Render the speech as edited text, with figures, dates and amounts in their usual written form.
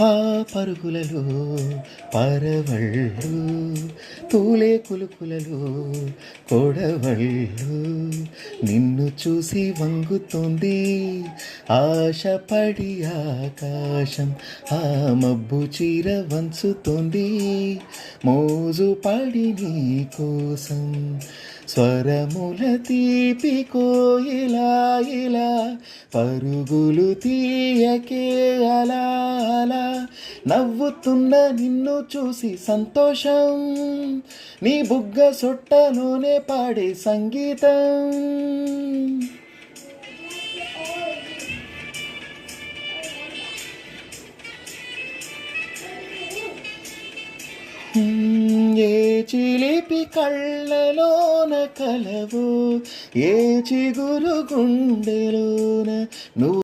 ఆ పరుగులలో పరవళ్ళు తూలే కులుకులలో కొడవళ్ళు నిన్ను చూసి వంగుతోంది ఆశపడి ఆకాశం ఆ మబ్బు చీర వంచుతోంది మోజు పడి నీ కోసం స్వరముల తీపి కోయిలా ఇలా పరుగులు తీయకే అలా అలా నవ్వుతున్న నిన్ను చూసి సంతోషం నీ బుగ్గ సొట్టలోనే పాడే సంగీతం. ఏ చిలిపి కళ్ళలోన కలవు ఏ చిగురు గుండెలోన నువ్వు